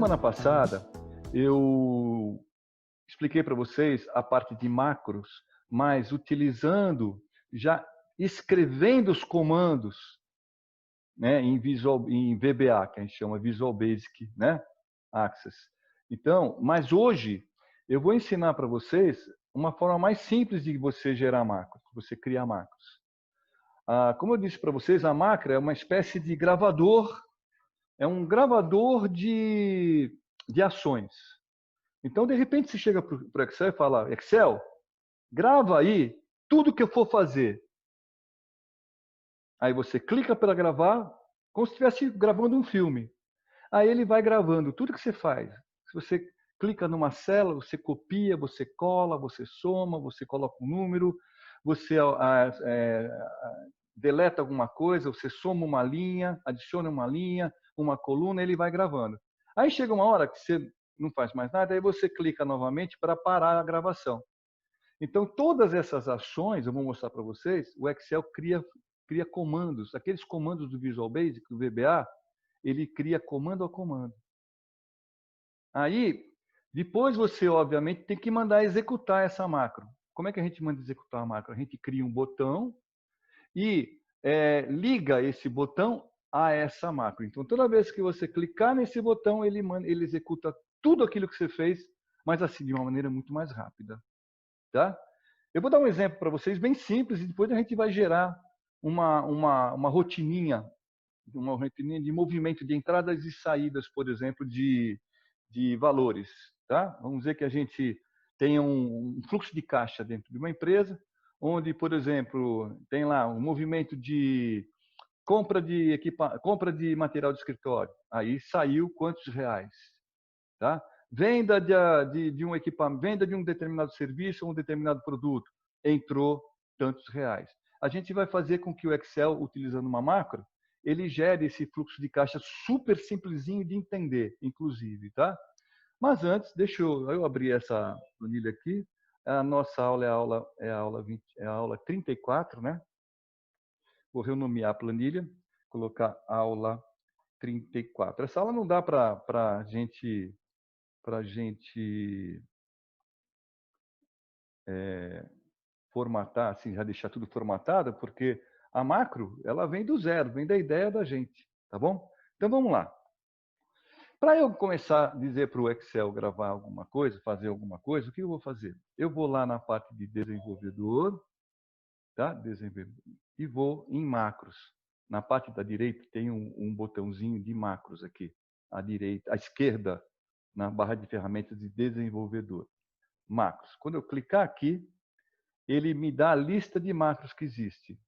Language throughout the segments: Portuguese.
semana passada, eu expliquei para vocês a parte de macros, mas utilizando, já escrevendo os comandos, né, em VBA, que a gente chama Visual Basic, né, Access. Então, mas hoje eu vou ensinar para vocês uma forma mais simples de você gerar macros, você criar macros. Como eu disse para vocês, a macro é uma espécie de gravador, é um gravador de ações. Então, de repente, você chega para o Excel e fala, Excel, grava aí tudo que eu for fazer. Aí você clica para gravar, como se estivesse gravando um filme. Aí ele vai gravando tudo que você faz. Se você clica numa célula, você copia, você cola, você soma, você coloca um número, você deleta alguma coisa, você soma uma linha, adiciona uma coluna, ele vai gravando. Aí chega uma hora que você não faz mais nada, aí você clica novamente para parar a gravação. Então, todas essas ações, eu vou mostrar para vocês, o Excel cria comandos. Aqueles comandos do Visual Basic, do VBA, ele cria comando a comando. Aí, depois você, obviamente, tem que mandar executar essa macro. Como é que a gente manda executar a macro? A gente cria um botão e liga esse botão a essa macro. Então, toda vez que você clicar nesse botão, ele executa tudo aquilo que você fez, mas assim, de uma maneira muito mais rápida. Tá? Eu vou dar um exemplo para vocês bem simples e depois a gente vai gerar uma rotininha de movimento de entradas e saídas, por exemplo, de valores. Tá? Vamos dizer que a gente tem um fluxo de caixa dentro de uma empresa, onde, por exemplo, tem lá um movimento de compra de material de escritório. Aí saiu quantos reais? Tá? Venda de um equipamento, venda de um determinado serviço ou um determinado produto, entrou tantos reais. A gente vai fazer com que o Excel, utilizando uma macro, ele gere esse fluxo de caixa super simplesinho de entender, inclusive, tá? Mas antes, deixa eu abrir essa planilha aqui. A nossa aula é a aula 34, né? Vou renomear a planilha, colocar aula 34. Essa aula não dá para a gente formatar, assim, já deixar tudo formatado, porque a macro, ela vem do zero, vem da ideia da gente, tá bom? Então, vamos lá. Para eu começar a dizer para o Excel gravar alguma coisa, fazer alguma coisa, o que eu vou fazer? Eu vou lá na parte de desenvolvedor, tá? E vou em macros. Na parte da direita tem um botãozinho de macros aqui, à esquerda, na barra de ferramentas de desenvolvedor. Macros. Quando eu clicar aqui, ele me dá a lista de macros que existe.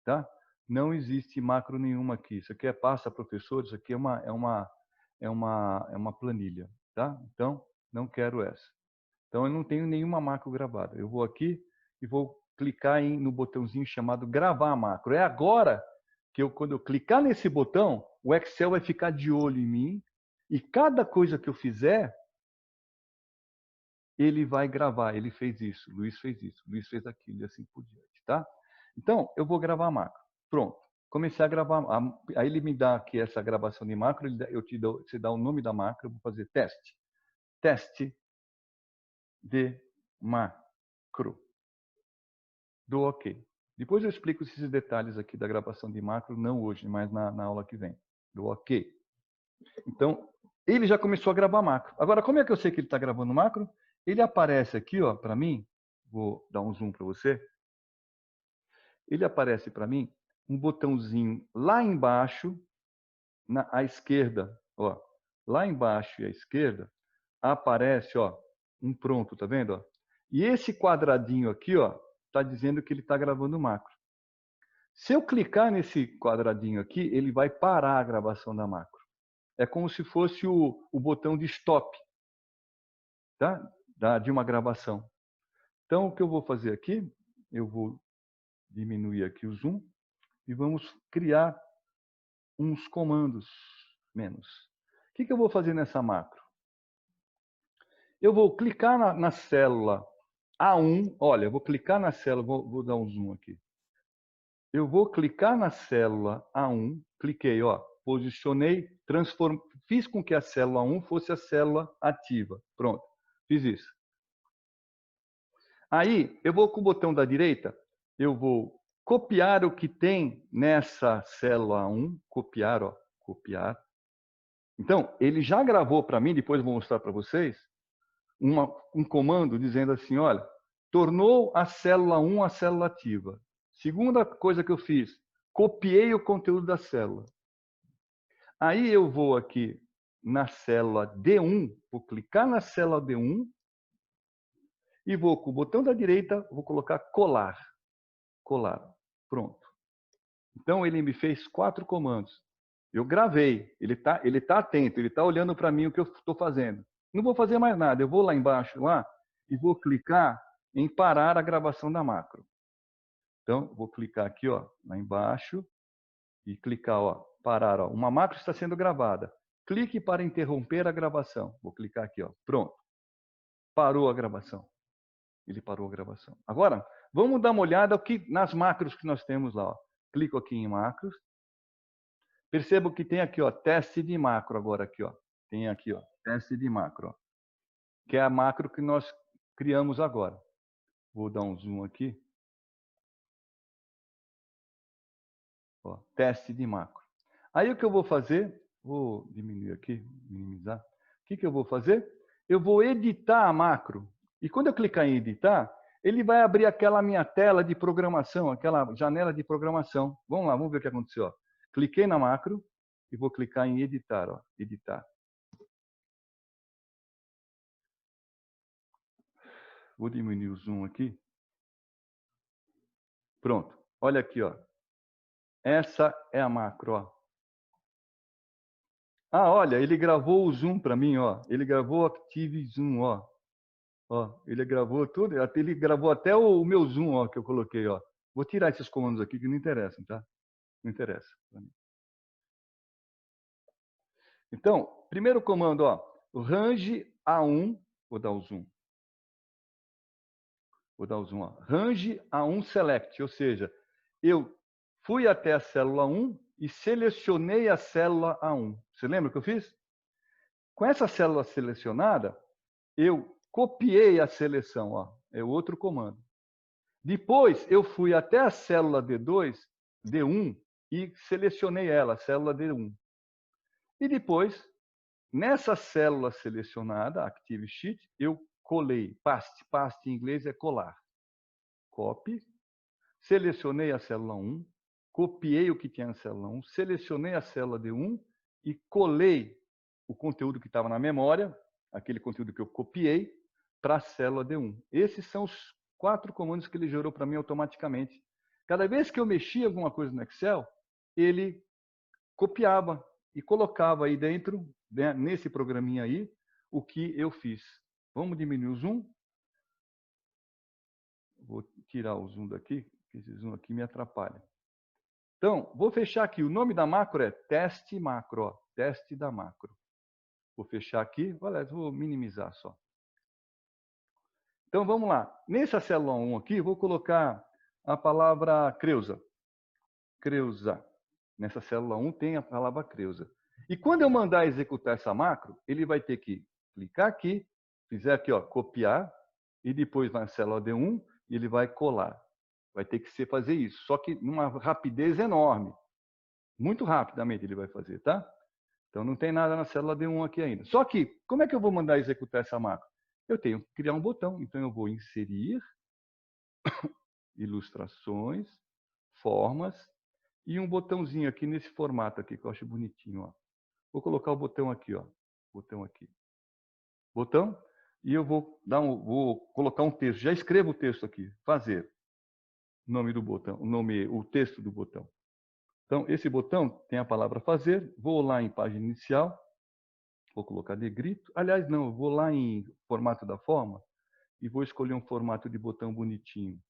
Tá? Não existe macro nenhuma aqui. Isso aqui é pasta professor, isso aqui é uma planilha. Tá? Então, não quero essa. Então, eu não tenho nenhuma macro gravada. Eu vou aqui e vou clicar no botãozinho chamado gravar macro. É agora que quando eu clicar nesse botão, o Excel vai ficar de olho em mim e cada coisa que eu fizer, ele vai gravar. Ele fez isso, Luiz fez isso, Luiz fez aquilo e assim por diante, tá? Então, eu vou gravar a macro. Pronto. Comecei a gravar. Aí ele me dá aqui essa gravação de macro, você dá o nome da macro, eu vou fazer teste. Teste de macro. Dou OK. Depois eu explico esses detalhes aqui da gravação de macro, não hoje, mas na aula que vem. Dou OK. Então, ele já começou a gravar macro. Agora, como é que eu sei que ele está gravando macro? Ele aparece aqui, ó, para mim. Vou dar um zoom para você. Ele aparece para mim um botãozinho lá embaixo, à esquerda, ó. Lá embaixo e à esquerda aparece, ó, um pronto, tá vendo? Ó? E esse quadradinho aqui, ó, está dizendo que ele está gravando macro. Se eu clicar nesse quadradinho aqui, ele vai parar a gravação da macro. É como se fosse o botão de stop, tá? De uma gravação. Então, o que eu vou fazer aqui, eu vou diminuir aqui o zoom e vamos criar uns comandos menos. O que eu vou fazer nessa macro? Eu vou clicar na célula A1, olha, eu vou clicar na célula, vou dar um zoom aqui. Eu vou clicar na célula A1, cliquei, ó, posicionei, fiz com que a célula 1 fosse a célula ativa. Pronto, fiz isso. Aí, eu vou com o botão da direita, eu vou copiar o que tem nessa célula 1, copiar, ó, copiar. Então, ele já gravou para mim, depois eu vou mostrar para vocês, um comando dizendo assim, olha, tornou a célula 1 a célula ativa. Segunda coisa que eu fiz, copiei o conteúdo da célula. Aí eu vou aqui na célula D1, vou clicar na célula D1 e vou com o botão da direita, vou colocar colar. Colar. Pronto. Então ele me fez 4 comandos. Eu gravei, ele tá atento, ele está olhando para mim o que eu estou fazendo. Não vou fazer mais nada, eu vou lá embaixo lá e vou clicar em parar a gravação da macro. Então, vou clicar aqui, ó, lá embaixo e clicar, ó, parar, ó, uma macro está sendo gravada. Clique para interromper a gravação. Vou clicar aqui, ó, pronto. Parou a gravação. Ele parou a gravação. Agora, vamos dar uma olhada nas macros que nós temos lá, ó. Clico aqui em macros. Percebo que tem aqui, ó, teste de macro agora aqui, ó. Tem aqui, ó, teste de macro, ó, que é a macro que nós criamos agora. Vou dar um zoom aqui. Ó, teste de macro. Aí o que eu vou fazer, vou diminuir aqui, minimizar. O que eu vou fazer? Eu vou editar a macro. E quando eu clicar em editar, ele vai abrir aquela minha tela de programação, aquela janela de programação. Vamos lá, vamos ver o que aconteceu. Ó. Cliquei na macro e vou clicar em editar. Ó, editar. Vou diminuir o zoom aqui. Pronto. Olha aqui, ó. Essa é a macro, ó. Ah, olha, ele gravou o zoom para mim, ó. Ele gravou o Active Zoom, ó. Ó, ele gravou tudo, ele gravou até o meu zoom, ó, que eu coloquei, ó. Vou tirar esses comandos aqui que não interessam, tá? Não interessa para mim. Então, primeiro comando, ó, range A1, vou dar o zoom. Vou dar o zoom, ó. Range A1 select, ou seja, eu fui até a célula 1 e selecionei a célula A1. Você lembra o que eu fiz? Com essa célula selecionada, eu copiei a seleção, ó. É o outro comando. Depois, eu fui até a célula D2, D1, e selecionei ela, a célula D1. E depois, nessa célula selecionada, Active Sheet, eu colei, paste em inglês é colar. Copy, selecionei a célula 1, copiei o que tinha na célula 1, selecionei a célula D1 e colei o conteúdo que estava na memória, aquele conteúdo que eu copiei, para a célula D1. Esses são os 4 comandos que ele gerou para mim automaticamente. Cada vez que eu mexia alguma coisa no Excel, ele copiava e colocava aí dentro, né, nesse programinha aí, o que eu fiz. Vamos diminuir o zoom. Vou tirar o zoom daqui, que esse zoom aqui me atrapalha. Então, vou fechar aqui. O nome da macro é teste macro, ó, teste da macro. Vou fechar aqui, aliás, vou minimizar só. Então, vamos lá. Nessa célula 1 aqui, vou colocar a palavra Creusa. Creusa. Nessa célula 1 tem a palavra Creusa. E quando eu mandar executar essa macro, ele vai ter que clicar aqui, fizer aqui, ó, copiar, e depois na célula D1, ele vai colar. Vai ter que fazer isso, só que numa rapidez enorme. Muito rapidamente ele vai fazer, tá? Então não tem nada na célula D1 aqui ainda. Só que, como é que eu vou mandar executar essa macro? Eu tenho que criar um botão. Então eu vou inserir, ilustrações, formas, e um botãozinho aqui nesse formato aqui, que eu acho bonitinho. Ó. Vou colocar o botão aqui, ó. Botão aqui. Botão, e eu vou colocar um texto. Já escrevo o texto aqui. Fazer. Nome do botão, o texto do botão. Então, esse botão tem a palavra fazer. Vou lá em página inicial. Vou colocar negrito. Aliás, não, eu vou lá em formato da forma e vou escolher um formato de botão bonitinho.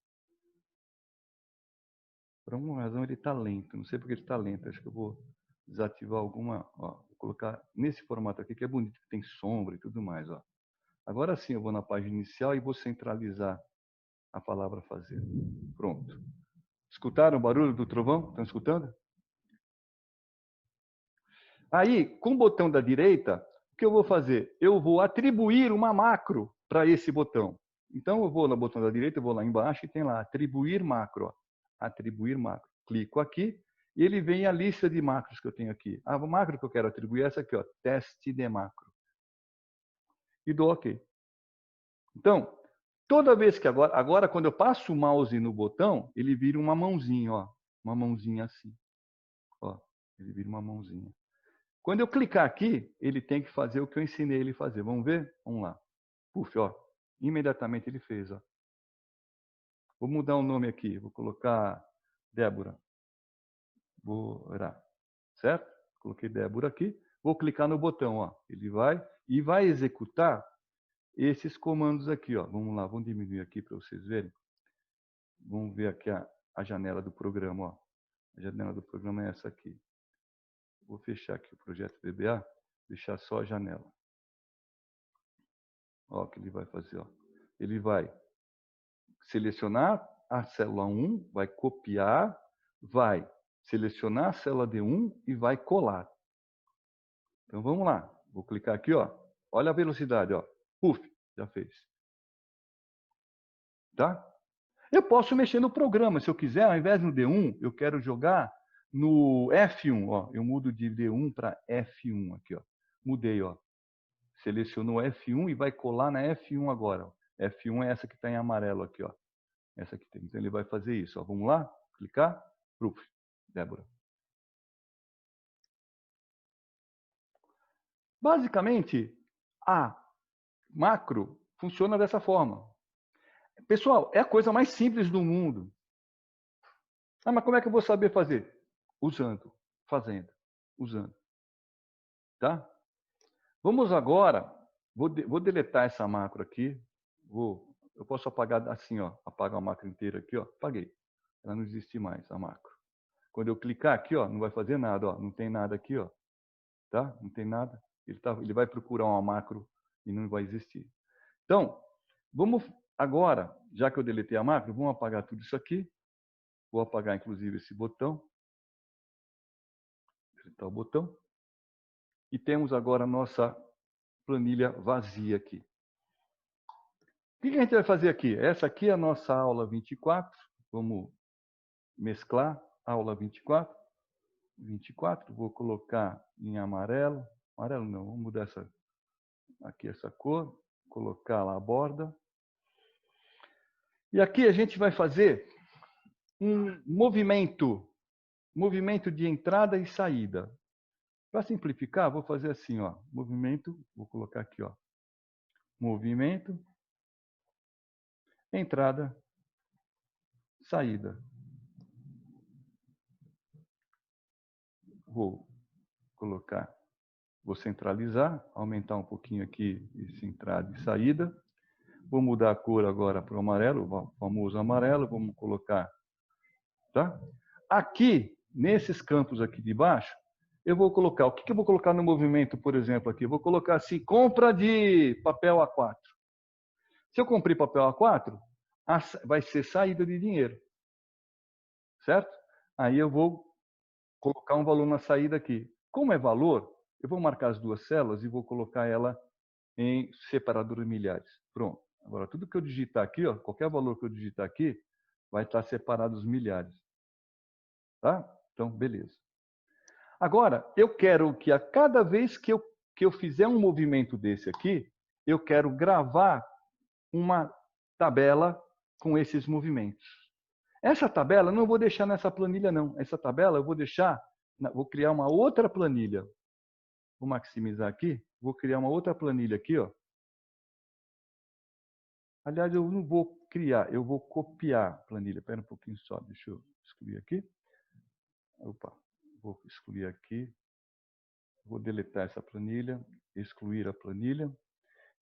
Por alguma razão ele está lento. Não sei porque ele está lento. Acho que eu vou desativar alguma. Ó, vou colocar nesse formato aqui que é bonito, que tem sombra e tudo mais. Ó. Agora sim eu vou na página inicial e vou centralizar a palavra fazer. Pronto. Escutaram o barulho do trovão? Estão escutando? Aí, com o botão da direita, o que eu vou fazer? Eu vou atribuir uma macro para esse botão. Então, eu vou no botão da direita, eu vou lá embaixo e tem lá, atribuir macro. Ó. Atribuir macro. Clico aqui e ele vem a lista de macros que eu tenho aqui. A macro que eu quero atribuir é essa aqui, ó, teste de macro. E dou OK. Então, toda vez que agora quando eu passo o mouse no botão, ele vira uma mãozinha, ó, uma mãozinha assim. Ó, ele vira uma mãozinha. Quando eu clicar aqui, ele tem que fazer o que eu ensinei ele a fazer. Vamos ver? Vamos lá. Puf, ó. Imediatamente ele fez, ó. Vou mudar o nome aqui. Vou colocar Débora. Bora. Certo? Coloquei Débora aqui. Vou clicar no botão, ó. Ele vai e vai executar esses comandos aqui, ó. Vamos lá, vamos diminuir aqui para vocês verem. Vamos ver aqui a janela do programa, ó. A janela do programa é essa aqui. Vou fechar aqui o projeto VBA, deixar só a janela. Ó, o que ele vai fazer, ó. Ele vai selecionar a célula 1, vai copiar, vai selecionar a célula D1 e vai colar. Então vamos lá. Vou clicar aqui, ó. Olha a velocidade, ó. Puf, já fez. Tá? Eu posso mexer no programa, se eu quiser, ao invés no D1, eu quero jogar no F1, ó. Eu mudo de D1 para F1 aqui, ó. Mudei, ó. Selecionou F1 e vai colar na F1 agora. Ó. F1 é essa que está em amarelo aqui, ó. Essa aqui tem. Então ele vai fazer isso, ó. Vamos lá? Clicar. Proof. Débora. Basicamente, a macro funciona dessa forma. Pessoal, é a coisa mais simples do mundo. Ah, mas como é que eu vou saber fazer? Usando, fazendo, usando. Tá? Vamos agora, vou deletar essa macro aqui. Eu posso apagar assim, ó, apagar a macro inteira aqui, ó. Apaguei. Ela não existe mais, a macro. Quando eu clicar aqui, ó, não vai fazer nada, ó. Não tem nada aqui, ó. Tá? Não tem nada. Ele vai procurar uma macro e não vai existir. Então, vamos agora, já que eu deletei a macro, vamos apagar tudo isso aqui. Vou apagar, inclusive, esse botão. Deletar o botão. E temos agora a nossa planilha vazia aqui. O que a gente vai fazer aqui? Essa aqui é a nossa aula 24. Vamos mesclar. Aula 24. 24. Vou colocar em amarelo. Amarelo não, vamos mudar essa cor. Colocar lá a borda. E aqui a gente vai fazer um movimento de entrada e saída. Para simplificar, vou fazer assim, ó, movimento, vou colocar aqui, ó, movimento, entrada, saída. Vou colocar, vou centralizar, aumentar um pouquinho aqui esse entrada e saída. Vou mudar a cor agora para o amarelo, o famoso amarelo, vamos colocar, tá? Aqui, nesses campos aqui de baixo, eu vou colocar, o que eu vou colocar no movimento, por exemplo, aqui? Eu vou colocar assim, compra de papel A4. Se eu comprei papel A4, vai ser saída de dinheiro, certo? Aí eu vou colocar um valor na saída aqui. Como é valor, eu vou marcar as duas células e vou colocar ela em separador de milhares. Pronto. Agora, tudo que eu digitar aqui, ó, qualquer valor que eu digitar aqui, vai estar separado os milhares. Tá? Então, beleza. Agora, eu quero que a cada vez que eu fizer um movimento desse aqui, eu quero gravar uma tabela com esses movimentos. Essa tabela eu não vou deixar nessa planilha, não. Essa tabela eu vou deixar, vou criar uma outra planilha. Vou maximizar aqui, vou criar uma outra planilha aqui, ó. Aliás, eu não vou criar, eu vou copiar a planilha. Espera um pouquinho só, deixa eu excluir aqui. Opa, vou excluir aqui. Vou deletar essa planilha, excluir a planilha.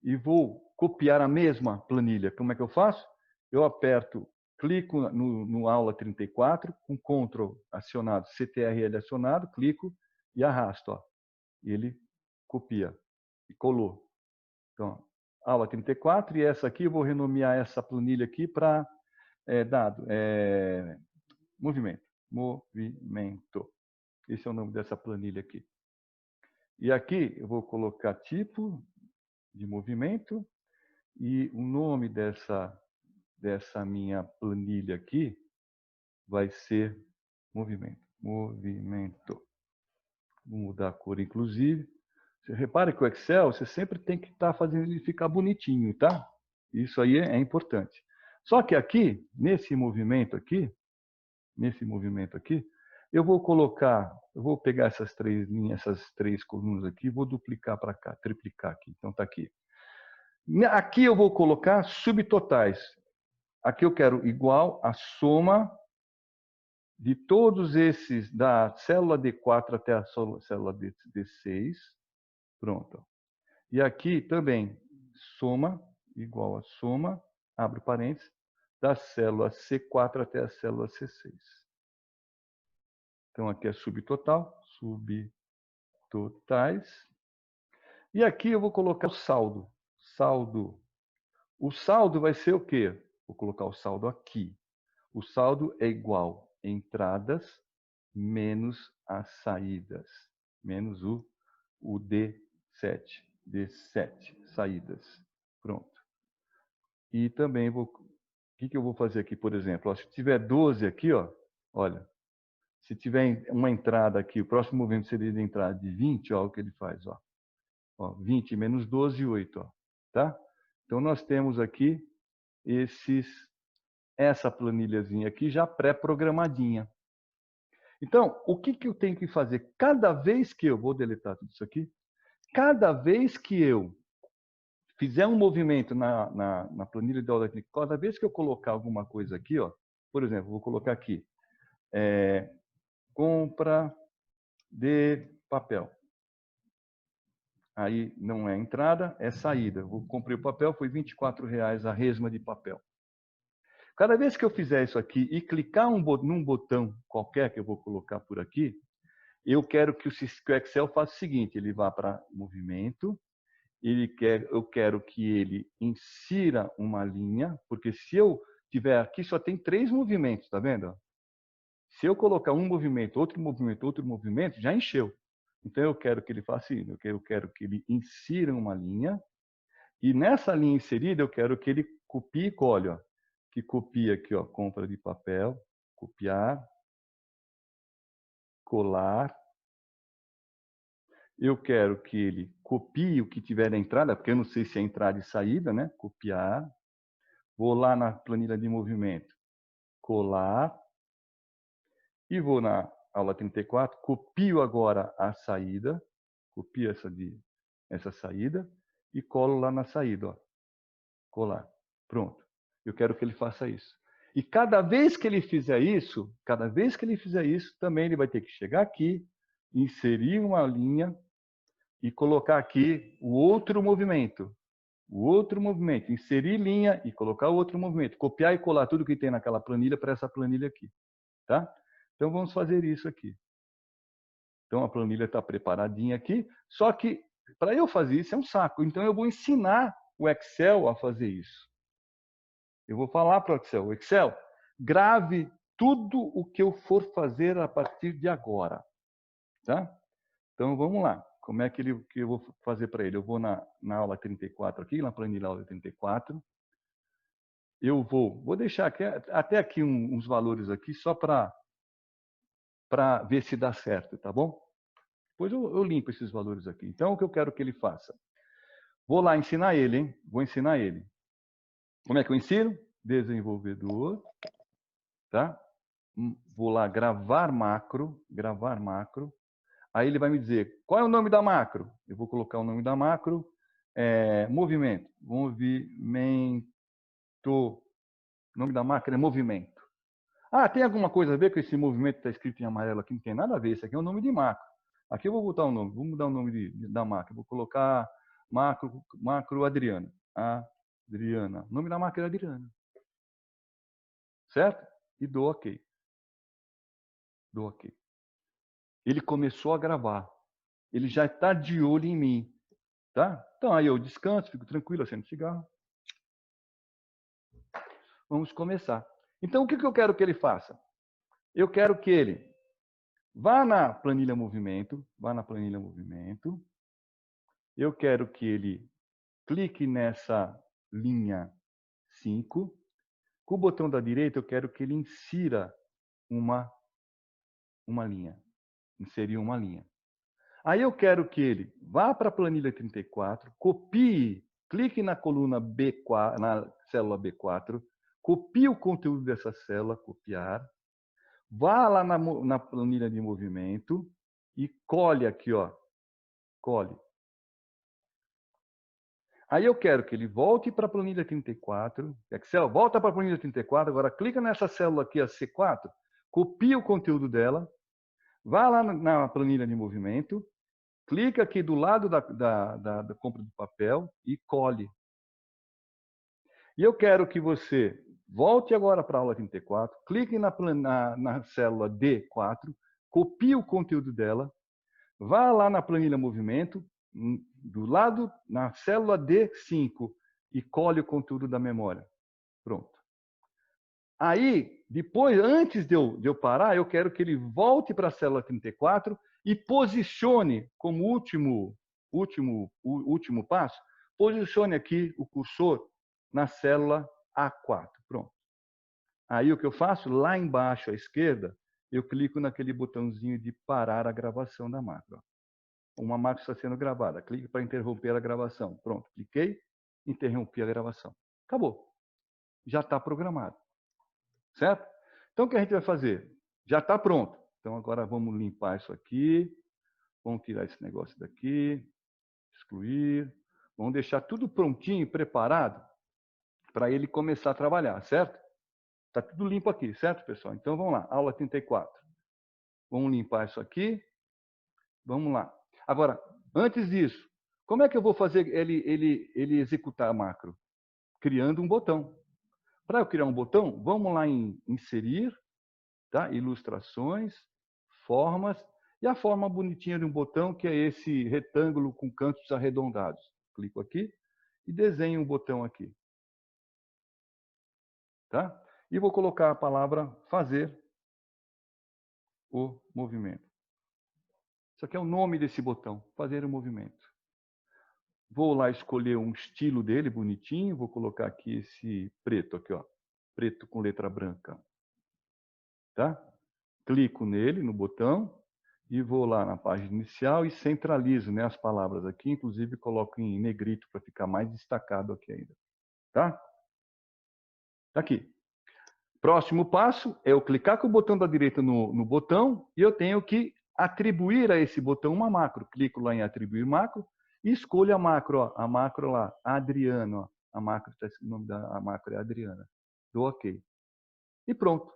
E vou copiar a mesma planilha. Como é que eu faço? Eu aperto, clico no aula 34, com Ctrl acionado, CTRL acionado, clico e arrasto. Ó. E ele copia e colou. Então, aula 34, e essa aqui, eu vou renomear essa planilha aqui para dado, movimento. Movimento. Esse é o nome dessa planilha aqui. E aqui eu vou colocar tipo de movimento e o nome dessa minha planilha aqui vai ser movimento. Movimento. Vou mudar a cor, inclusive. Você repara que o Excel, você sempre tem que estar fazendo ele ficar bonitinho, tá? Isso aí é importante. Só que aqui, nesse movimento aqui, eu vou pegar essas três linhas, essas três colunas aqui, vou duplicar para cá, triplicar aqui. Então tá aqui. Aqui eu vou colocar subtotais. Aqui eu quero igual a soma de todos esses, da célula D4 até a célula D6. Pronto. E aqui também, soma, igual a soma, abre parênteses, da célula C4 até a célula C6. Então, aqui é subtotal, subtotais. E aqui eu vou colocar o saldo. Saldo. O saldo vai ser o quê? Vou colocar o saldo aqui. O saldo é igual a entradas menos as saídas, menos o D7. D7, saídas. Pronto. E também o que eu vou fazer aqui, por exemplo? Ó, se tiver 12 aqui, ó, olha, se tiver uma entrada aqui, o próximo movimento seria de entrada de 20, ó, o que ele faz, ó. Ó, 20 menos 12, 8, ó, tá? Então, nós temos aqui essa planilhazinha aqui já pré-programadinha. Então, o que eu tenho que fazer? Cada vez que eu vou deletar tudo isso aqui, cada vez que eu fizer um movimento na planilha de aula técnica, cada vez que eu colocar alguma coisa aqui, ó, por exemplo, vou colocar aqui, compra de papel. Aí não é entrada, é saída. Eu comprei o papel, foi R$24 a resma de papel. Cada vez que eu fizer isso aqui e clicar num botão qualquer que eu vou colocar por aqui, eu quero que o Excel faça o seguinte, ele vá para movimento, eu quero que ele insira uma linha, porque se eu tiver aqui, só tem 3 movimentos, tá vendo? Se eu colocar um movimento, outro movimento, já encheu. Então eu quero que ele faça isso, eu quero que ele insira uma linha, e nessa linha inserida eu quero que ele copie e cole, ó. Que copia aqui, ó, compra de papel, copiar, colar. Eu quero que ele copie o que tiver na entrada, porque eu não sei se é entrada e saída, né? Copiar. Vou lá na planilha de movimento, colar. E vou na aula 34, copio agora a saída, copio essa saída e colo lá na saída, ó. Colar. Pronto. Eu quero que ele faça isso. E cada vez que ele fizer isso, também ele vai ter que chegar aqui, inserir uma linha e colocar aqui o outro movimento. O outro movimento, inserir linha e colocar o outro movimento. Copiar e colar tudo que tem naquela planilha para essa planilha aqui. Tá? Então, vamos fazer isso aqui. Então, a planilha está preparadinha aqui. Só que, para eu fazer isso, é um saco. Então, eu vou ensinar o Excel a fazer isso. Eu vou falar para o Excel. Excel, grave tudo o que eu for fazer a partir de agora. Tá? Então, vamos lá. Como é que eu vou fazer para ele? Eu vou na aula 34 aqui, na planilha aula 34. Eu vou deixar aqui, até aqui uns valores aqui, só para ver se dá certo, tá bom? Depois eu limpo esses valores aqui. Então, o que eu quero que ele faça? Vou lá ensinar ele, hein? Vou ensinar ele. Como é que eu ensino? Desenvolvedor, tá? Vou lá gravar macro. Aí ele vai me dizer, qual é o nome da macro? Eu vou colocar o nome da macro, movimento. O nome da macro é movimento. Ah, tem alguma coisa a ver com esse movimento que está escrito em amarelo aqui? Não tem nada a ver, isso aqui é o nome de macro. Aqui eu vou botar o nome, vou mudar o nome da macro. Vou colocar macro Adriana. Adriana. O nome da macro é Adriana. Certo? E dou OK. Dou OK. Ele começou a gravar. Ele já está de olho em mim. Tá? Então aí eu descanso, fico tranquilo, acendo cigarro. Vamos começar. Então o que eu quero que ele faça? Eu quero que ele Vá na planilha movimento, eu quero que ele clique nessa linha 5. Com o botão da direita, eu quero que ele insira uma linha. Inserir uma linha. Aí eu quero que ele vá para a planilha 34, copie, clique na coluna B4, na célula B4, copie o conteúdo dessa célula, copiar, vá lá na planilha de movimento e colhe aqui, ó, colhe. Aí eu quero que ele volte para a planilha 34, Excel, volta para a planilha 34, agora clica nessa célula aqui, a C4, copia o conteúdo dela, vá lá na planilha de movimento, clica aqui do lado da compra do papel e colhe. E eu quero que você volte agora para a aula 34, clique na célula D4, copie o conteúdo dela, vá lá na planilha movimento, do lado, na célula D5, e colhe o conteúdo da memória. Pronto. Aí, depois, antes de eu parar, eu quero que ele volte para a célula 34 e posicione como último passo, posicione aqui o cursor na célula A4. Pronto. Aí o que eu faço? Lá embaixo à esquerda, eu clico naquele botãozinho de parar a gravação da macro. Uma macro está sendo gravada. Clique para interromper a gravação. Pronto. Cliquei, interrompi a gravação. Acabou. Já está programado. Certo? Então, o que a gente vai fazer? Já está pronto. Então, agora vamos limpar isso aqui. Vamos tirar esse negócio daqui. Excluir. Vamos deixar tudo prontinho, preparado, para ele começar a trabalhar, certo? Está tudo limpo aqui, certo, pessoal? Então, vamos lá. Aula 34. Vamos limpar isso aqui. Vamos lá. Agora, antes disso, como é que eu vou fazer ele executar a macro? Criando um botão. Para eu criar um botão, vamos lá em inserir, tá? Ilustrações, formas, e a forma bonitinha de um botão, que é esse retângulo com cantos arredondados. Clico aqui e desenho um botão aqui. Tá? E vou colocar a palavra fazer o movimento. Isso aqui é o nome desse botão, fazer o movimento. Vou lá escolher um estilo dele, bonitinho, vou colocar aqui esse preto, aqui, ó, preto com letra branca. Tá? Clico nele, no botão, e vou lá na página inicial e centralizo, né, as palavras aqui, inclusive coloco em negrito para ficar mais destacado aqui ainda. Tá? Tá aqui. Próximo passo é eu clicar com o botão da direita no botão e eu tenho que atribuir a esse botão uma macro. Clico lá em atribuir macro e escolho a macro, ó, a macro lá, Adriano, ó, a macro, o nome da macro é Adriana. Dou OK. E pronto.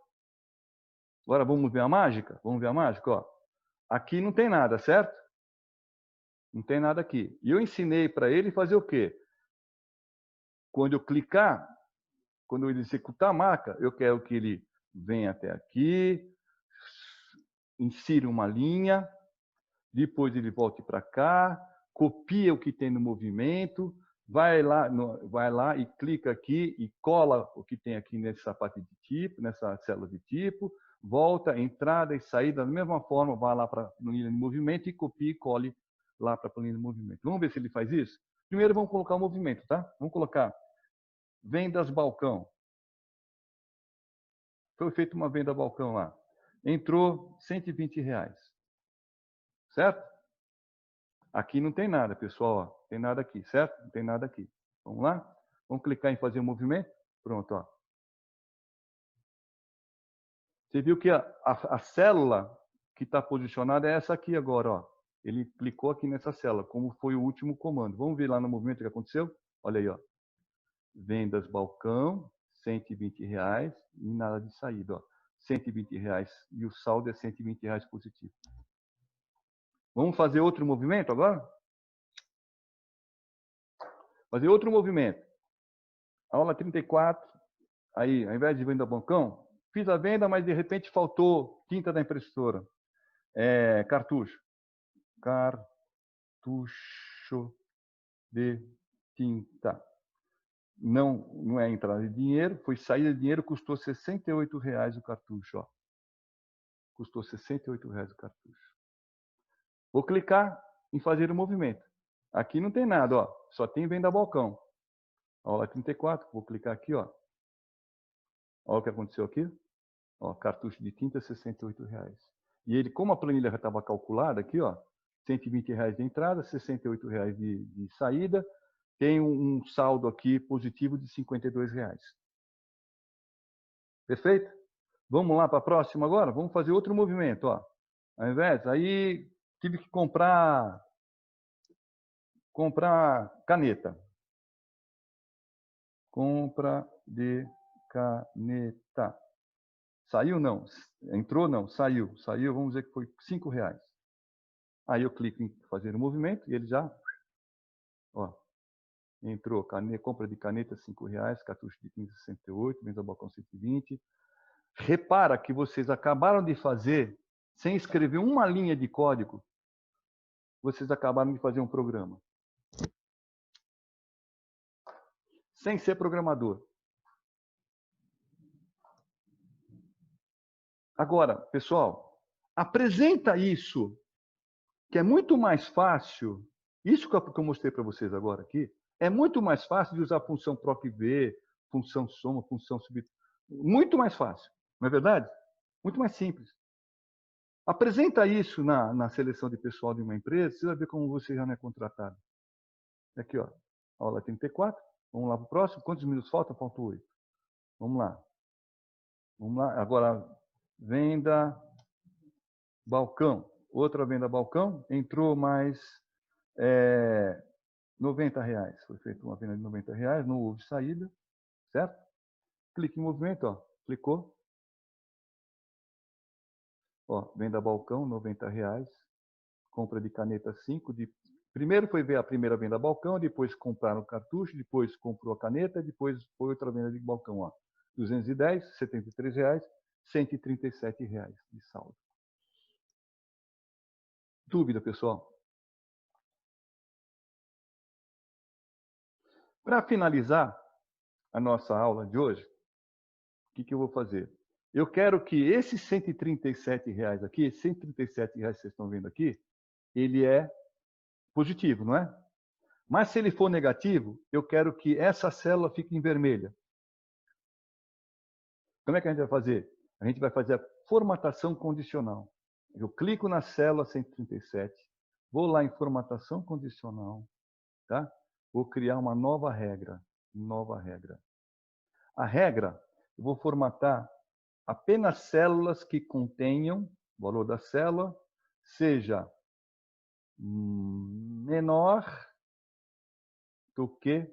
Agora vamos ver a mágica? Vamos ver a mágica, ó. Aqui não tem nada, certo? Não tem nada aqui. E eu ensinei para ele fazer o quê? Quando eu clicar, quando ele executar a marca, eu quero que ele venha até aqui, insira uma linha, depois ele volte para cá, copia o que tem no movimento, vai lá e clica aqui e cola o que tem aqui nessa parte de tipo, nessa célula de tipo, volta, entrada e saída, da mesma forma, vai lá para a planilha de movimento e copia e cole lá para a planilha de movimento. Vamos ver se ele faz isso? Primeiro vamos colocar o movimento, tá? Vamos colocar vendas balcão. Foi feita uma venda balcão lá. Entrou R$120. Certo? Aqui não tem nada, pessoal. Ó. Não tem nada aqui, certo? Não tem nada aqui. Vamos lá? Vamos clicar em fazer o movimento? Pronto, ó. Você viu que a célula que está posicionada é essa aqui agora, ó. Ele clicou aqui nessa célula, como foi o último comando. Vamos ver lá no movimento o que aconteceu? Olha aí, ó. Vendas balcão, R$120 e nada de saída, ó. R$120 e o saldo é R$120 positivo. Vamos fazer outro movimento agora? Fazer outro movimento. Aula 34. Aí, ao invés de venda balcão, fiz a venda, mas de repente faltou tinta da impressora. Cartucho. Cartucho de tinta. Não é entrada de dinheiro, foi saída de dinheiro, custou R$68 o cartucho. Ó. Custou R$ 68 o cartucho. Vou clicar em fazer o movimento. Aqui não tem nada, ó. Só tem venda balcão. Aula 34, vou clicar aqui, ó. Olha o que aconteceu aqui. Ó, cartucho de tinta, R$ 68. E ele, como a planilha já estava calculada aqui, ó, R$ 120 de entrada, R$ 68 de saída, tem um saldo aqui positivo de R$ 52. Perfeito? Vamos lá para a próxima agora? Vamos fazer outro movimento, ó. Ao invés, aí tive que comprar caneta. Compra de caneta. Saiu não? Entrou não? Saiu. Saiu, vamos dizer que foi R$ 5. Aí eu clico em fazer o movimento e ele já, ó, entrou. Compra de caneta R$ 5, cartucho de 15,68, venda balcão 120. Repara que vocês acabaram de fazer, sem escrever uma linha de código, vocês acabaram de fazer um programa. Sem ser programador. Agora, pessoal, apresenta isso, que é muito mais fácil, isso que eu mostrei para vocês agora aqui, é muito mais fácil de usar a função PROC-V, função soma, função sub... Muito mais fácil, não é verdade? Muito mais simples. Apresenta isso na seleção de pessoal de uma empresa, você vai ver como você já não é contratado. Aqui, ó, aula 34. Vamos lá para o próximo. Quantos minutos faltam? Faltam 8. Vamos lá. Vamos lá. Agora, venda balcão. Outra venda balcão. Entrou mais R$ 90. Foi feita uma venda de R$ 90. Não houve saída. Certo? Clique em movimento. Ó. Clicou. Ó, venda balcão, R$ 90. Compra de caneta 5. Primeiro foi ver a primeira venda balcão, depois compraram o cartucho, depois comprou a caneta, depois foi outra venda de balcão. Ó. 210, R$ 73, R$ 137 de saldo. Dúvida, pessoal? Para finalizar a nossa aula de hoje, o que eu vou fazer? Eu quero que esses R$ 137 aqui, esses R$ 137 que vocês estão vendo aqui, ele é positivo, não é? Mas se ele for negativo, eu quero que essa célula fique em vermelha. Como é que a gente vai fazer? A gente vai fazer a formatação condicional. Eu clico na célula 137, vou lá em formatação condicional, tá? Vou criar uma nova regra. A regra, eu vou formatar apenas células que contenham, o valor da célula, seja menor do que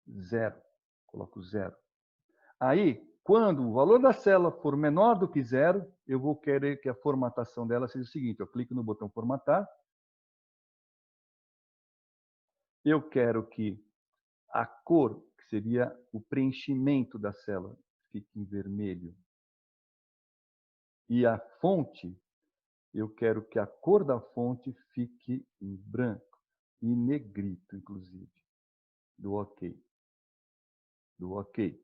0. Coloco 0. Aí, quando o valor da célula for menor do que 0, eu vou querer que a formatação dela seja o seguinte. Eu clico no botão formatar. Eu quero que a cor, que seria o preenchimento da célula, fique em vermelho. E a fonte, eu quero que a cor da fonte fique em branco e negrito, inclusive. Do OK. Do OK.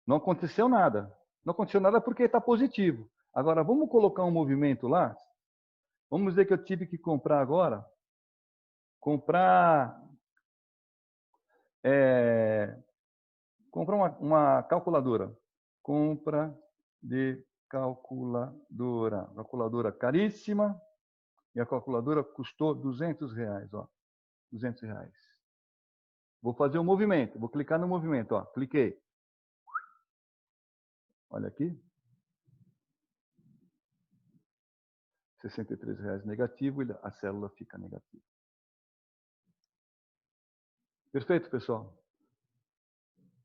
Não aconteceu nada. Não aconteceu nada porque está positivo. Agora, vamos colocar um movimento lá? Vamos dizer que eu tive que comprar agora. Comprar uma calculadora. Compra de calculadora. Calculadora caríssima. E a calculadora custou R$ 200. Ó. R$ 200. Vou fazer um movimento. Vou clicar no movimento. Ó. Cliquei. Olha aqui. R$ 63 negativo e a célula fica negativa. Perfeito, pessoal?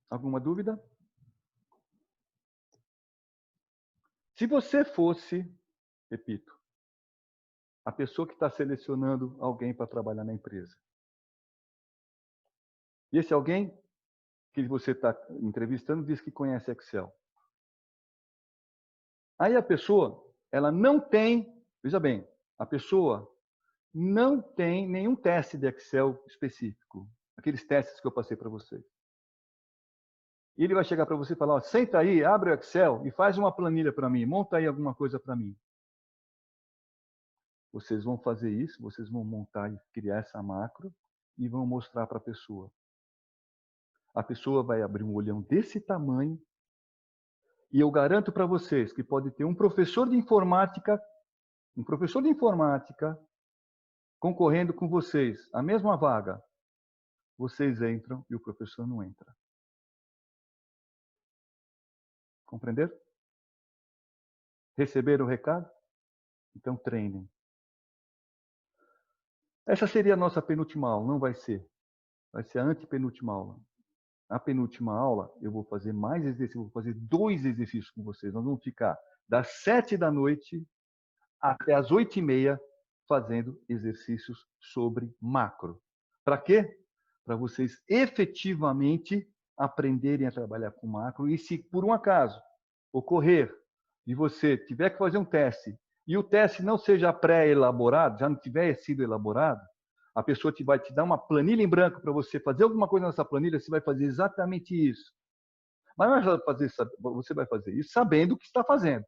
Alguma dúvida? Se você fosse, repito, a pessoa que está selecionando alguém para trabalhar na empresa, e esse alguém que você está entrevistando diz que conhece Excel. Aí a pessoa, ela não tem, veja bem, a pessoa não tem nenhum teste de Excel específico, aqueles testes que eu passei para vocês. E ele vai chegar para você e falar, ó, senta aí, abre o Excel e faz uma planilha para mim, monta aí alguma coisa para mim. Vocês vão fazer isso, vocês vão montar e criar essa macro e vão mostrar para a pessoa. A pessoa vai abrir um olhão desse tamanho e eu garanto para vocês que pode ter um professor de informática concorrendo com vocês, a mesma vaga. Vocês entram e o professor não entra. Compreenderam? Receberam o recado? Então treinem. Essa seria a nossa penúltima aula, não vai ser. Vai ser a antepenúltima aula. Na penúltima aula, eu vou fazer mais exercícios, vou fazer 2 exercícios com vocês. Nós vamos ficar das 7 da noite até as 8h30 fazendo exercícios sobre macro. Para quê? Para vocês efetivamente aprenderem a trabalhar com macro. E se por um acaso ocorrer de você tiver que fazer um teste e o teste não seja pré-elaborado, já não tiver sido elaborado, a pessoa vai te dar uma planilha em branco para você fazer alguma coisa nessa planilha, você vai fazer exatamente isso. Mas você vai fazer isso sabendo o que está fazendo.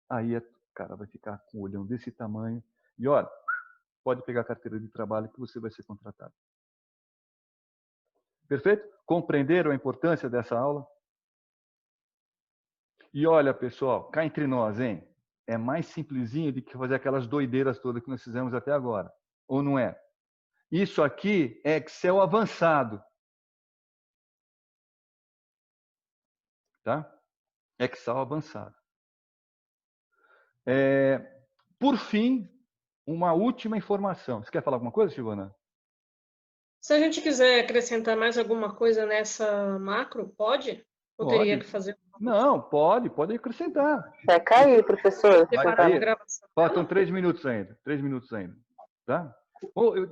Aí o cara vai ficar com o olhão desse tamanho e olha, pode pegar a carteira de trabalho que você vai ser contratado. Perfeito? Compreenderam a importância dessa aula? E olha, pessoal, cá entre nós, hein? É mais simplesinho do que fazer aquelas doideiras todas que nós fizemos até agora. Ou não é? Isso aqui é Excel avançado. Tá? Excel avançado. Por fim, uma última informação. Você quer falar alguma coisa, Silvana? Se a gente quiser acrescentar mais alguma coisa nessa macro, pode? Ou teria que fazer? Não, pode acrescentar. Vai cair, professor. Vai cair. Faltam 3 minutos ainda. 3 minutos ainda. Tá?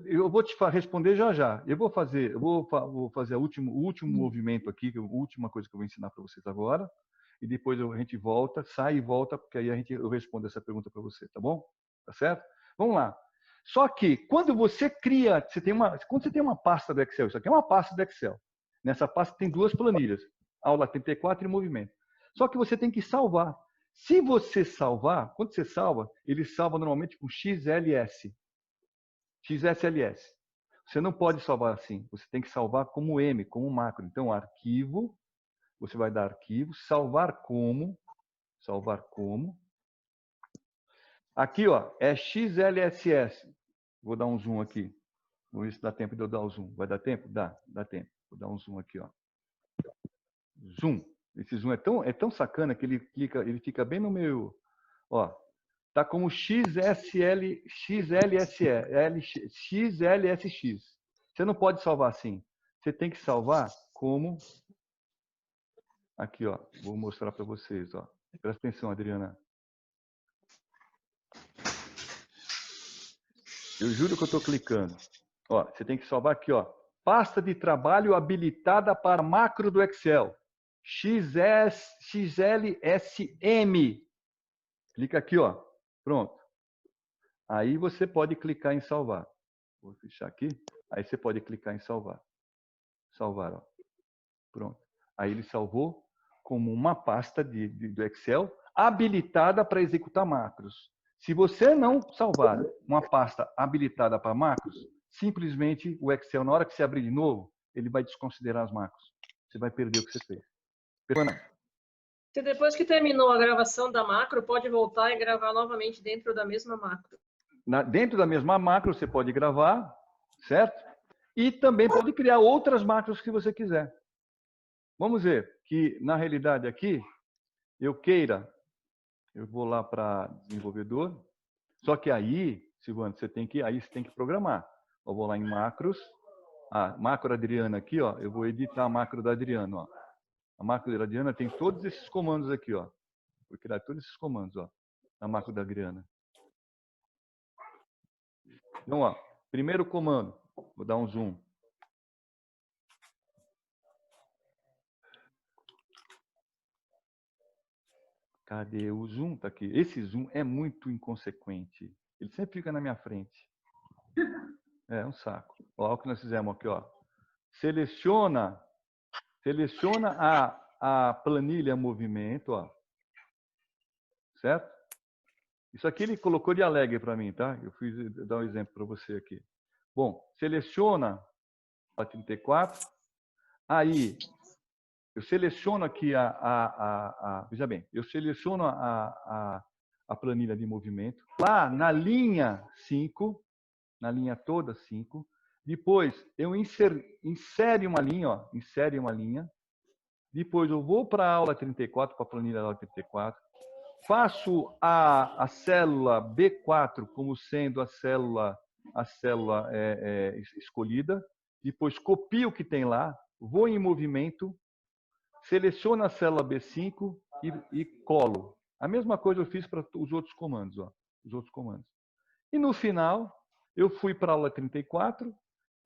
Eu vou te responder já. Eu vou fazer o último movimento aqui, a última coisa que eu vou ensinar para vocês agora. E depois a gente volta, sai e volta, porque aí eu respondo essa pergunta para você, tá bom? Tá certo? Vamos lá. Só que quando você cria, quando você tem uma pasta do Excel, isso aqui é uma pasta do Excel. Nessa pasta tem 2 planilhas, aula 34 e movimento. Só que você tem que salvar. Se você salvar, quando você salva, ele salva normalmente com XLS. XSLS. Você não pode salvar assim. Você tem que salvar como M, como macro. Então, arquivo, você vai dar arquivo, salvar como. Aqui, ó, é XLSS. Vou dar um zoom aqui. Vamos ver se dá tempo de eu dar o zoom. Vai dar tempo? Dá tempo. Vou dar um zoom aqui, ó. Zoom. Esse zoom é tão sacana que ele fica bem no meio. Ó, tá como XLSX. Você não pode salvar assim. Você tem que salvar como... Aqui, ó. Vou mostrar para vocês, ó. Presta atenção, Adriana. Eu juro que eu estou clicando. Ó, você tem que salvar aqui, ó. Pasta de trabalho habilitada para macro do Excel. XLSM. Clica aqui, ó. Pronto. Aí você pode clicar em salvar. Vou fechar aqui. Aí você pode clicar em salvar. Salvar, ó. Pronto. Aí ele salvou como uma pasta do Excel habilitada para executar macros. Se você não salvar uma pasta habilitada para macros, simplesmente o Excel, na hora que você abrir de novo, ele vai desconsiderar as macros. Você vai perder o que você fez. Se depois que terminou a gravação da macro, pode voltar e gravar novamente dentro da mesma macro. Dentro da mesma macro você pode gravar, certo? E também pode criar outras macros que você quiser. Vamos ver que, na realidade, aqui, eu vou lá para desenvolvedor, só que aí, Silvano, você tem que programar. Eu vou lá em macros, macro Adriana aqui, ó, eu vou editar a macro da Adriana, ó. A macro da Adriana tem todos esses comandos aqui, ó. Vou criar todos esses comandos, ó, na macro da Adriana. Então, ó, primeiro comando, vou dar um zoom. Cadê o zoom? Tá aqui. Esse zoom é muito inconsequente. Ele sempre fica na minha frente. É um saco. Olha o que nós fizemos aqui, ó. Seleciona a planilha movimento, ó. Certo? Isso aqui ele colocou de alegre para mim, tá? Eu fiz dar um exemplo para você aqui. Bom, seleciona a 34. Aí, eu seleciono aqui veja bem, eu seleciono a planilha de movimento. Lá na linha 5, na linha toda 5, depois eu insere uma linha, ó, insere uma linha. Depois eu vou para a aula 34, para a planilha da aula 34. Faço a célula B4 como sendo a célula escolhida. Depois copio o que tem lá, vou em movimento, seleciono a célula B5 e colo. A mesma coisa eu fiz para os outros comandos. Ó, os outros comandos. E no final, eu fui para a aula 34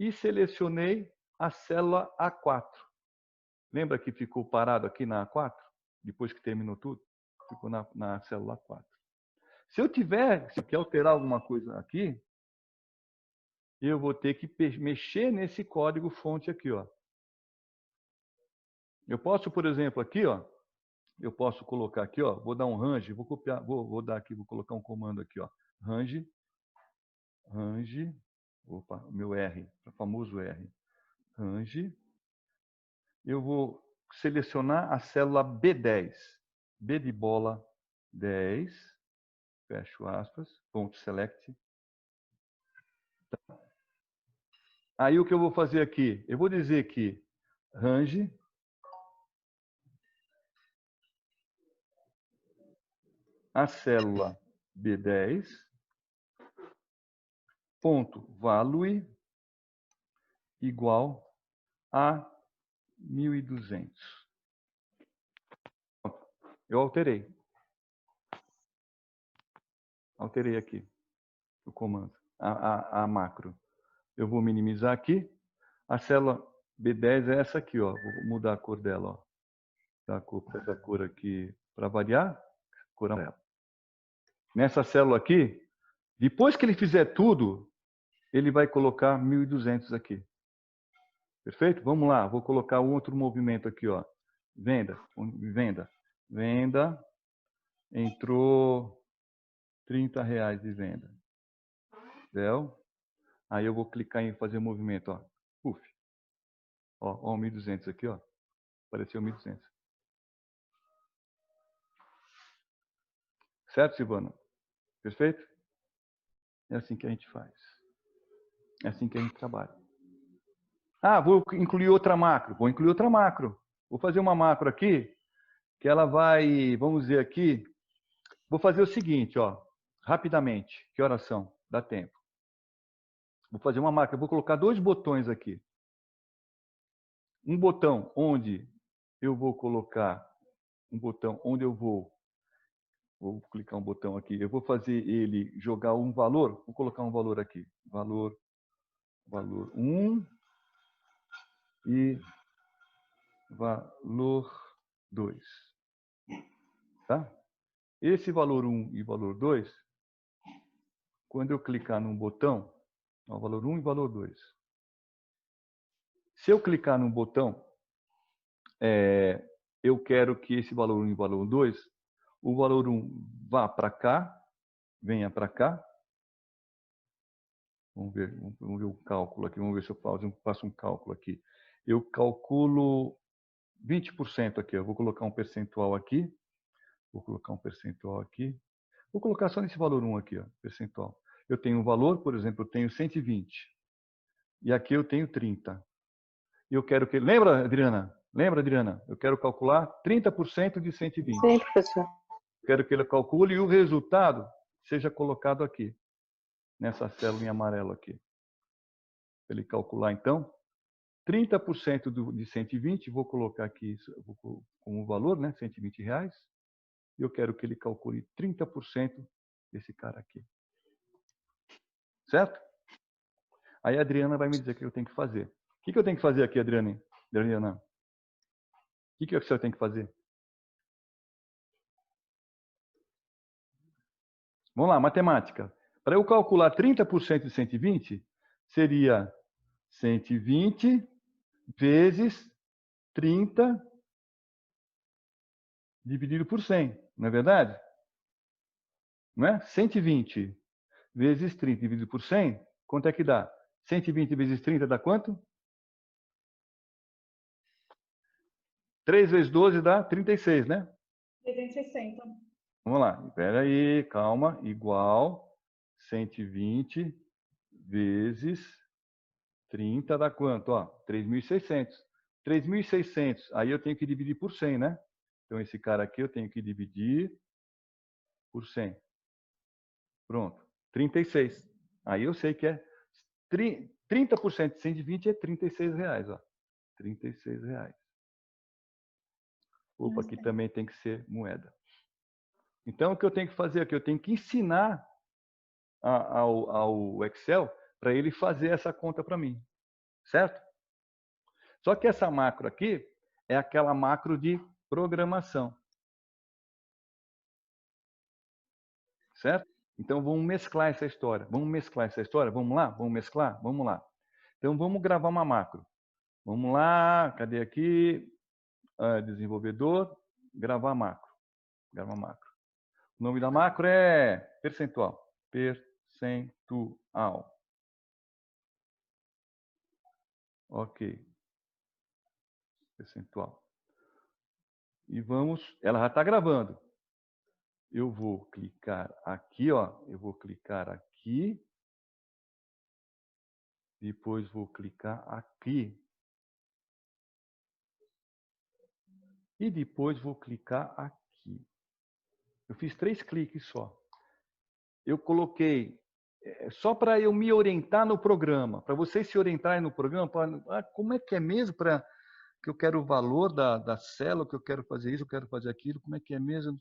e selecionei a célula A4. Lembra que ficou parado aqui na A4? Depois que terminou tudo? Ficou na célula 4. Se eu tiver, se eu quer alterar alguma coisa aqui, eu vou ter que mexer nesse código fonte aqui, ó. Eu posso, por exemplo, aqui, ó, eu posso colocar aqui, ó, vou dar um range, vou copiar, vou dar aqui, vou colocar um comando aqui, ó, range, opa, meu R, o famoso R, range, eu vou selecionar a célula B10, B de bola 10, fecho aspas, ponto select. Aí o que eu vou fazer aqui? Eu vou dizer que range a célula B10 ponto value igual a 1.200. Eu alterei. Alterei aqui o comando, a macro. Eu vou minimizar aqui. A célula B10 é essa aqui, ó. Vou mudar a cor dela, ó. Dar essa cor aqui para variar, cor amarela. Nessa célula aqui, depois que ele fizer tudo, ele vai colocar 1.200 aqui. Perfeito? Vamos lá, vou colocar um outro movimento aqui, ó. Venda, venda, venda. Entrou R$30 de venda. Entendeu? Aí eu vou clicar em fazer movimento, ó. Puf. Ó, 1.200 aqui, ó. Apareceu 1.200. Certo, Silvano? Perfeito? É assim que a gente faz. É assim que a gente trabalha. Ah, vou incluir outra macro. Vou incluir outra macro. Vou fazer uma macro aqui, que ela vai, vamos dizer aqui, vou fazer o seguinte, ó, rapidamente. Que horas são? Dá tempo. Vou fazer uma macro. Vou colocar 2 botões aqui. Um botão onde eu vou colocar, um botão onde eu vou clicar um botão aqui. Eu vou fazer ele jogar um valor. Vou colocar um valor aqui. Valor 1 e valor 2. Tá? Esse valor 1 e valor 2, quando eu clicar num botão, ó, valor 1 e valor 2. Se eu clicar num botão, eu quero que esse valor 1 e valor 2, o valor 1 vá para cá, venha para cá. Vamos ver o cálculo aqui, vamos ver se eu faço um cálculo aqui. Eu calculo 20% aqui, eu vou colocar um percentual aqui. Vou colocar um percentual aqui. Vou colocar só nesse valor 1 aqui, ó, percentual. Eu tenho um valor, por exemplo, eu tenho 120. E aqui eu tenho 30. E eu quero que... Lembra, Adriana? Lembra, Adriana? Eu quero calcular 30% de 120. Sim, professor. Quero que ele calcule e o resultado seja colocado aqui, nessa célula em amarelo aqui. Ele calcular, então, 30% de 120, vou colocar aqui como valor, né, R$120. E eu quero que ele calcule 30% desse cara aqui. Certo? Aí a Adriana vai me dizer o que eu tenho que fazer. O que eu tenho que fazer aqui, Adriana? O que a senhora tem que fazer? Vamos lá, matemática. Para eu calcular 30% de 120, seria 120 vezes 30 dividido por 100, não é verdade? não é? 120 vezes 30 dividido por 100, quanto é que dá? 120 vezes 30 dá quanto? 3 vezes 12 dá 36, né? 360. Vamos lá. Espera aí, calma. Igual 120 vezes 30 dá quanto? Ó, 3.600. 3.600. Aí eu tenho que dividir por 100, né? Então, esse cara aqui eu tenho que dividir por 100. Pronto. 36. Aí eu sei que é 30% de 120 é 36 reais. Ó. 36 reais. Opa, aqui também tem que ser moeda. Então, o que eu tenho que fazer aqui? Eu tenho que ensinar ao Excel para ele fazer essa conta para mim. Certo? Só que essa macro aqui é aquela macro de programação. Certo? Então, vamos mesclar essa história. Vamos mesclar essa história? Vamos lá? Vamos mesclar? Vamos lá. Então, vamos gravar uma macro. Vamos lá. Cadê aqui? Desenvolvedor. Gravar macro. Gravar macro. O nome da macro é percentual. Percentual. Ok. Percentual. E vamos... Ela já está gravando. Eu vou clicar aqui, ó. Eu vou clicar aqui. Depois vou clicar aqui. E depois vou clicar aqui. Eu fiz 3 cliques só. Eu coloquei só para eu me orientar no programa, para vocês se orientarem no programa, como é que é mesmo para que eu quero o valor da célula, que eu quero fazer isso, eu quero fazer aquilo, como é que é mesmo?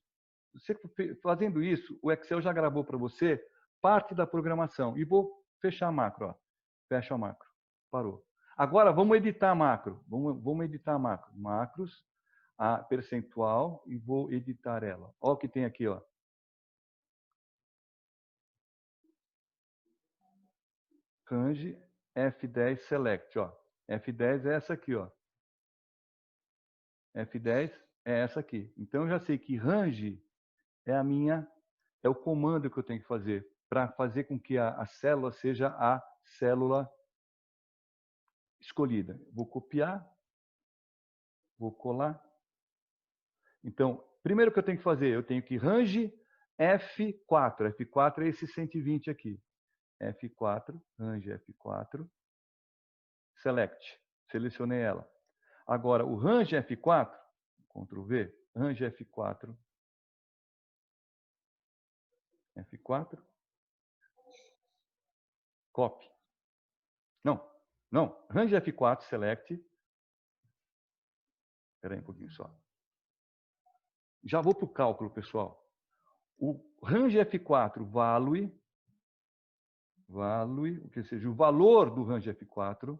Você fazendo isso, o Excel já gravou para você parte da programação. E vou fechar a macro. Ó. Fecha a macro. Parou. Agora, vamos editar a macro. Vamos editar a macro. Macros, a percentual, e vou editar ela. Olha o que tem aqui. Ó. Range F10 Select. Ó. F10 é essa aqui. Ó. F10 é essa aqui. Então, eu já sei que range é o comando que eu tenho que fazer para fazer com que a célula seja a célula escolhida. Vou copiar, vou colar. Então, primeiro que eu tenho que fazer, eu tenho que range F4. F4 é esse 120 aqui. F4, range F4, select. Selecionei ela. Agora, o range F4, Ctrl V, range F4, F4, copy. Não, range F4, select. Espera aí um pouquinho só. Já vou para o cálculo, pessoal. O range F4, value, o que seja, o valor do range F4,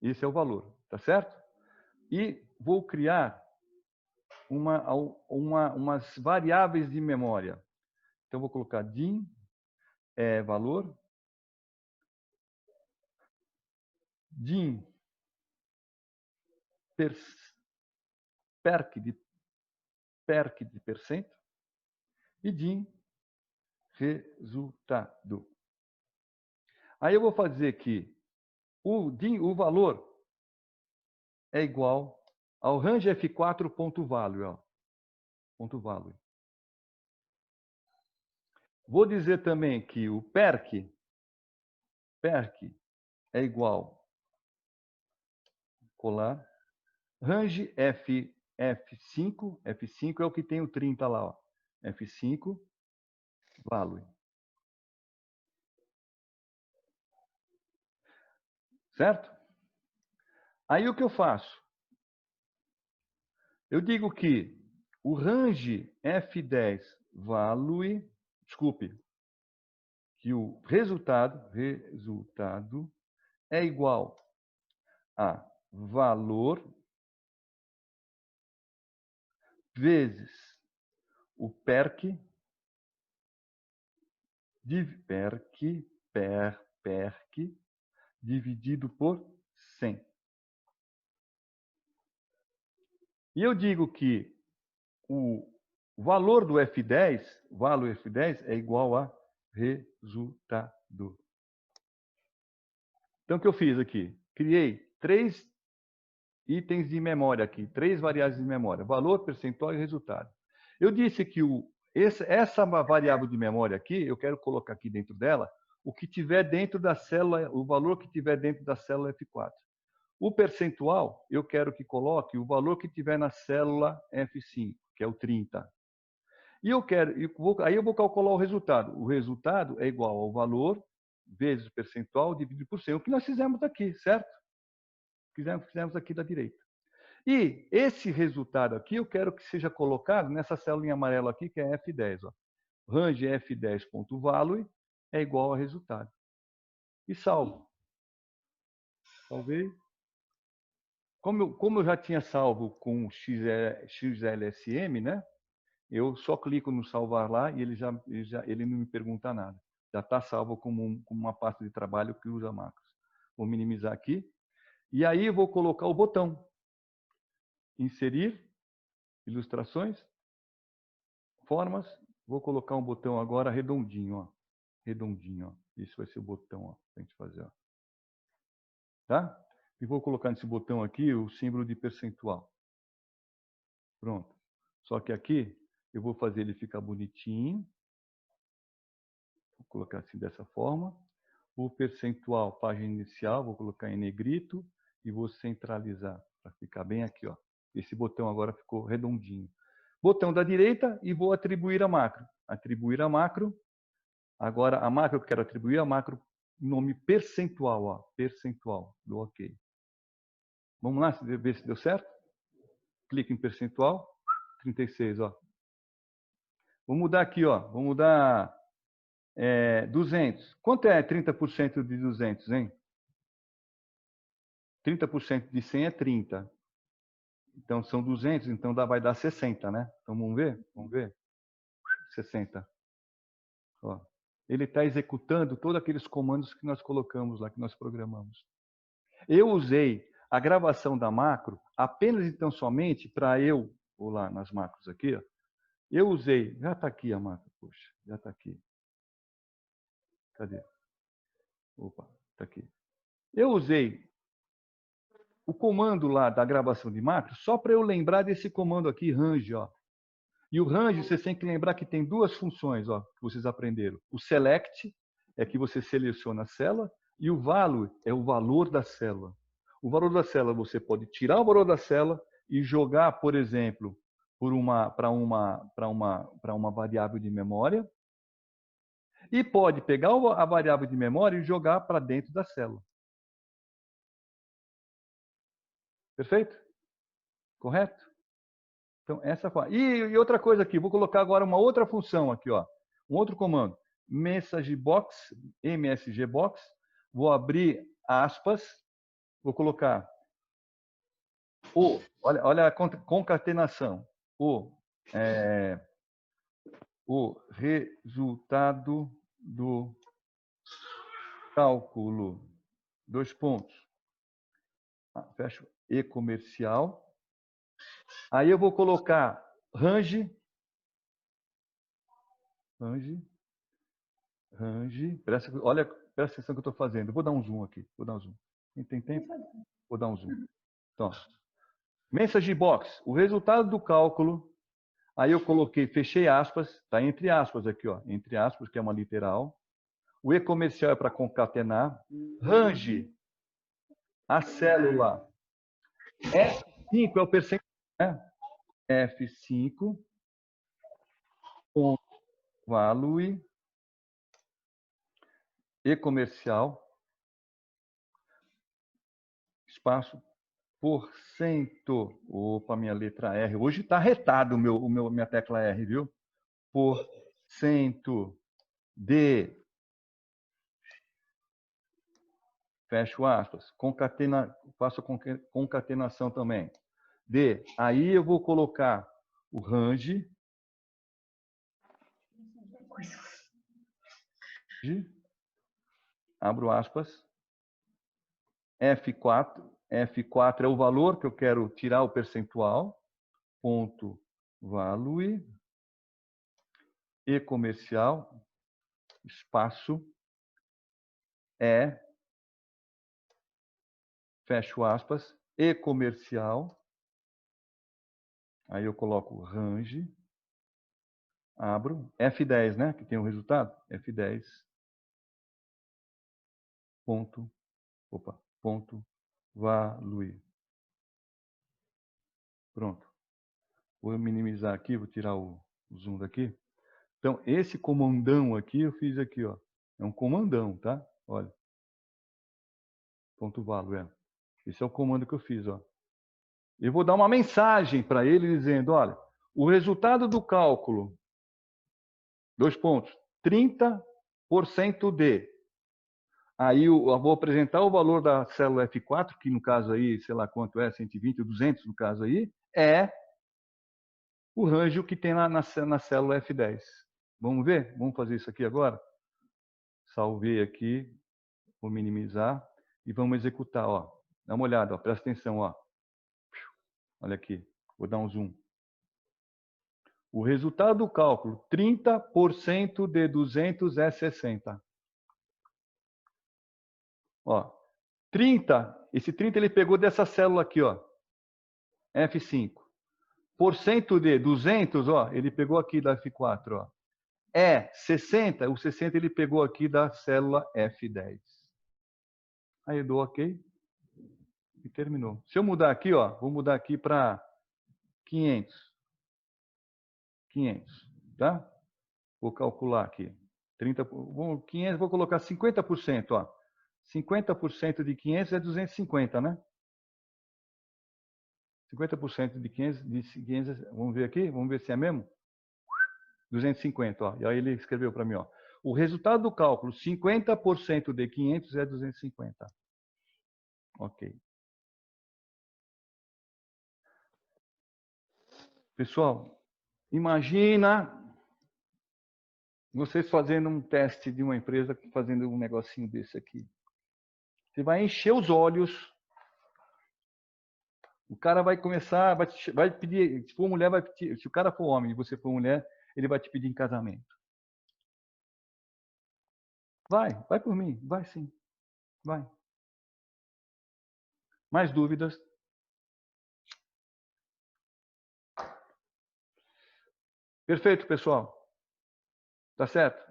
esse é o valor, tá certo? E vou criar umas variáveis de memória. Então, vou colocar din valor, din perc de percento e din resultado. Aí eu vou fazer que o valor é igual ao range F4.value. Ó, ponto value. Vou dizer também que o perc é igual, colar, range F5 é o que tem o 30 lá, ó, F5, value. Certo? Aí o que eu faço? Eu digo que o range F10 value, desculpe, que o resultado é igual a valor vezes o perc dividido por 100. E eu digo que O valor do F10, o valor F10 é igual a resultado. Então, o que eu fiz aqui? Criei 3 itens de memória aqui, 3 variáveis de memória, valor, percentual e resultado. Eu disse que essa variável de memória aqui, eu quero colocar aqui dentro dela o que tiver dentro da célula, o valor que tiver dentro da célula F4. O percentual, eu quero que coloque o valor que tiver na célula F5, que é o 30. E aí eu vou calcular o resultado. O resultado é igual ao valor vezes o percentual dividido por 100. O que nós fizemos aqui, certo? Fizemos aqui da direita. E esse resultado aqui eu quero que seja colocado nessa célula em amarelo aqui, que é F10. Ó. Range F10.value é igual a resultado. E salvo. Salvei. Como eu já tinha salvo com XLSM, né? Eu só clico no salvar lá e ele não me pergunta nada. Já está salvo como uma pasta de trabalho que usa macros. Vou minimizar aqui. E aí eu vou colocar o botão. Inserir, ilustrações, formas. Vou colocar um botão agora redondinho. Ó. Redondinho. Ó. Esse vai ser o botão para a gente fazer. Ó. Tá? E vou colocar nesse botão aqui o símbolo de percentual. Pronto. Só que aqui eu vou fazer ele ficar bonitinho. Vou colocar assim dessa forma. O percentual, página inicial, vou colocar em negrito e vou centralizar para ficar bem aqui. Ó. Esse botão agora ficou redondinho. Botão da direita e vou atribuir a macro. Atribuir a macro. Agora, a macro que eu quero atribuir a macro, nome percentual. Ó. Percentual. Dou OK. Vamos lá, ver se deu certo? Clique em percentual. 36, ó. Vou mudar aqui, ó. Vou mudar 200. Quanto é 30% de 200, hein? 30% de 100 é 30. Então, são 200, então vai dar 60, né? Então, vamos ver? Vamos ver? 60. Ó. Ele está executando todos aqueles comandos que nós colocamos lá, que nós programamos. Eu usei a gravação da macro apenas, então, somente para vou lá nas macros aqui, ó. Eu usei, já está aqui a macro, poxa, já está aqui. Cadê? Opa, está aqui. Eu usei o comando lá da gravação de macro só para eu lembrar desse comando aqui, range, ó. E o range, vocês têm que lembrar que tem 2 funções, ó, que vocês aprenderam. O select é que você seleciona a célula e o value é o valor da célula. O valor da célula, você pode tirar o valor da célula e jogar, por exemplo, para uma variável de memória. E pode pegar a variável de memória e jogar para dentro da célula. Perfeito? Correto? Então, essa forma. E outra coisa aqui, vou colocar agora uma outra função aqui, ó. Um outro comando. Message box, MSG box. Vou abrir aspas. Vou colocar olha a concatenação. O resultado do cálculo. 2 pontos. Fecho e comercial. Aí eu vou colocar range. Presta atenção que eu estou fazendo. Vou dar um zoom aqui. Vou dar um zoom. Tem tempo? Vou dar um zoom. Então, message box. O resultado do cálculo. Aí eu coloquei, fechei aspas. Está entre aspas aqui, ó. Entre aspas, que é uma literal. O e comercial é para concatenar. Range. A célula. F5 é o percentual. Né? F5. Value. E comercial. Espaço. Porcento. Opa, minha letra R. Hoje está retado minha tecla R, viu? Porcento de. Fecho aspas. Faço concatenação também. Aí eu vou colocar o range. Abro aspas. F4. F4 é o valor que eu quero tirar o percentual. Ponto value. E comercial, espaço, fecho aspas, e comercial. Aí eu coloco range, abro, F10, né? Que tem o resultado, F10, ponto value. Pronto. Vou minimizar aqui, vou tirar o zoom daqui. Então, esse comandão aqui, eu fiz aqui, ó. É um comandão, tá? Olha. Ponto value, Esse é o comando que eu fiz, ó. Eu vou dar uma mensagem para ele dizendo, olha, o resultado do cálculo, 2 pontos, 30% de. Aí eu vou apresentar o valor da célula F4, que no caso aí, sei lá quanto é, 120 ou 200 no caso aí, é o range que tem na célula F10. Vamos ver? Vamos fazer isso aqui agora? Salvei aqui, vou minimizar e vamos executar, ó. Dá uma olhada, ó, presta atenção, ó. Olha aqui, vou dar um zoom. O resultado do cálculo, 30% de 200 é 60. Ó, 30, esse 30 ele pegou dessa célula aqui, ó. F5. Por cento de 200, ó, ele pegou aqui da F4, ó. É 60, o 60 ele pegou aqui da célula F10. Aí eu dou OK e terminou. Se eu mudar aqui, ó, vou mudar aqui para 500. 500, tá? Vou calcular aqui. 500, vou colocar 50%, ó. 50% de 500 é 250, né? 50% de 500, vamos ver aqui, vamos ver se é mesmo? 250, ó. E aí ele escreveu para mim, ó. O resultado do cálculo, 50% de 500 é 250. Ok. Pessoal, imagina vocês fazendo um teste de uma empresa, fazendo um negocinho desse aqui. Você vai encher os olhos. O cara vai começar, vai pedir, se for mulher, vai pedir, se o cara for homem e você for mulher, ele vai te pedir em casamento. Vai por mim, vai sim, vai. Mais dúvidas? Perfeito, pessoal. Tá certo?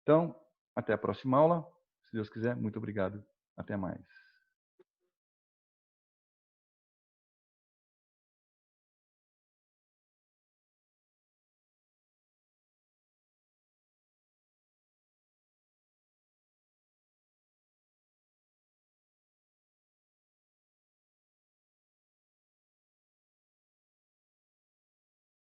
Então, até a próxima aula. Se Deus quiser, muito obrigado. Até mais.